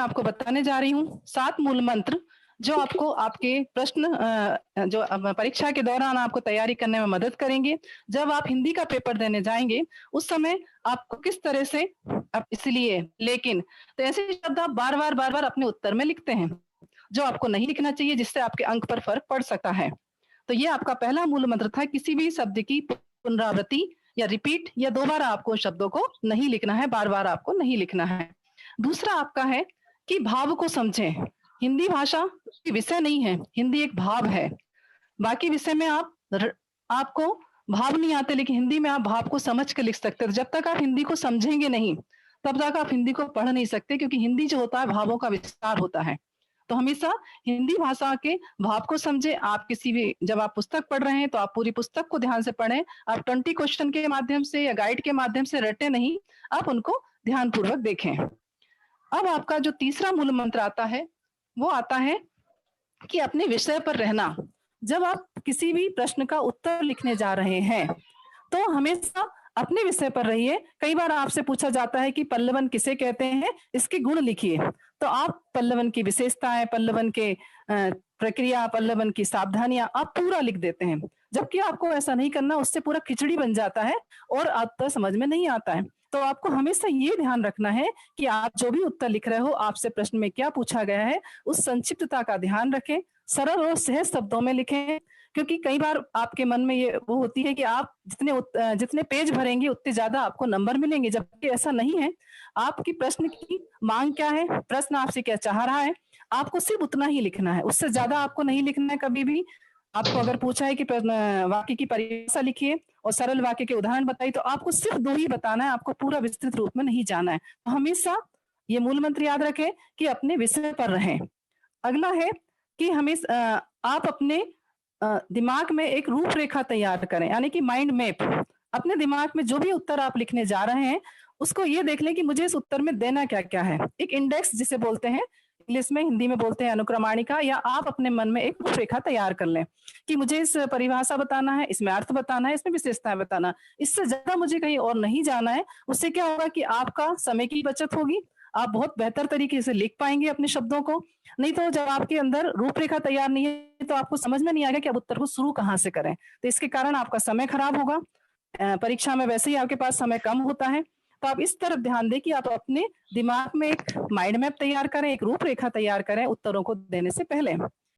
आपको बताने जा रही हूँ 7 मूल मंत्र जो आपको आपके प्रश्न जो परीक्षा के दौरान आपको तैयारी करने में मदद करेंगे। जब आप हिंदी का पेपर देने जाएँगे, उस समय आपको किस तरह से अब इसलिए, लेकिन तो ऐसे शब्द आप बार-बार, बार-बार अपने उत्तर में लिखते हैं, जो आपको नहीं लिखना चाहिए जिससे आपके अंक पर फ़र्क पड़ सकता है। तो ये आपका पहला मूल मंत्र था, किसी भी शब्द की पुनरावृत्ति या रिपीट या दोबारा आपको शब्दों को नहीं लिखना है, बार-बार आपको नहीं लिखना है। दूसरा आपका है कि भाव को समझें। हिंदी भाषा कोई विषय नहीं है, हिंदी एक भाव है। बाकी विषय में आपको भाव नहीं आते, लेकिन हिंदी में आप भाव को समझ के लिख सकते हो। जब तक आप हिंदी को समझेंगे नहीं, तब तक आप हिंदी को पढ़ नहीं सकते, क्योंकि हिंदी जो होता है भावों का विस्तार होता है। तो हमेशा हिंदी भाषा के भाव को समझें। आप किसी भी जब आप पुस्तक पढ़ रहे हैं तो आप पूरी पुस्तक को ध्यान से पढ़ें। आप 20 क्वेश्चन के माध्यम से या गाइड के माध्यम से रटे नहीं, आप उनको ध्यानपूर्वक देखें। अब आपका जो तीसरा मूल मंत्र आता है, वो आता है कि अपने विषय पर रहना। जब आप किसी भी प्रश्न का उत्तर लिखने जा रहे हैं, तो हमेशा अपने विषय पर रहिए। कई बार आपसे पूछा जाता है कि पल्लवन किसे कहते हैं, इसके गुण लिखिए। तो आप पल्लवन की विशेषताएं, पल्लवन के प्रक्रिया, पल्लवन की सावधानियां आप पूरा लिख देते हैं, जबकि आपको ऐसा नहीं करना, उससे पूरा खिचड़ी बन जाता है और उत्तर समझ में नहीं आता है। तो आपको हमेशा ये ध्यान रखना है कि आप जो भी उत्तर लिख रहे हो, आपसे प्रश्न में क्या पूछा गया है, उस संक्षिप्तता का ध्यान रखें, सरल और सहज शब्दों में लिखें। क्योंकि कई बार आपके मन में ये वो होती है कि आप जितने पेज भरेंगे उतने ज्यादा आपको नंबर मिलेंगे, जबकि ऐसा नहीं है। आपकी प्रश्न की मांग क्या है, प्रश्न आपसे क्या चाह रहा है, आपको सिर्फ उतना ही लिखना है, उससे ज्यादा आपको नहीं लिखना है कभी भी। आपको अगर पूछा है कि वाक्य की परिभाषा लिखिए और सरल वाक्य के उदाहरण बताइए, तो आपको सिर्फ 2 ही बताना है, आपको पूरा विस्तृत रूप में नहीं जाना है। तो हमेशा ये मूल मंत्र याद रखें कि अपने विषय पर रहें। अगला है कि आप अपने दिमाग में एक रूपरेखा तैयार करें, यानी कि माइंड मैप। अपने दिमाग में जो भी उत्तर आप लिखने जा रहे हैं, उसको ये देख लें कि मुझे इस उत्तर में देना क्या-क्या है। एक इंडेक्स जिसे बोलते हैं, इंग्लिश में, हिंदी में बोलते हैं अनुक्रमाणिका, या आप अपने मन में एक रूपरेखा तैयार कर लें कि मुझे इस परिभाषा बताना है, इसमें अर्थ बताना है, इसमें विशेषताएं बताना। इससे ज्यादा मुझे कहीं और नहीं जाना है। उससे क्या होगा कि आपका समय की बचत होगी, आप बहुत बेहतर तरीके से लिख पाएंगे अपने शब्दों को। नहीं तो जब आपके अंदर रूपरेखा तैयार नहीं है, तो आपको समझ में नहीं आएगा कि अब उत्तर को शुरू कहाँ से करें। तो इसके कारण आपका समय खराब होगा। परीक्षा में वैसे ही आपके पास समय कम होता है। तो आप इस तरफ ध्यान दें कि आप अपने दिमाग में एक माइंड मैप तैयार करें, एक रूपरेखा तैयार करें उत्तरों को देने से पहले।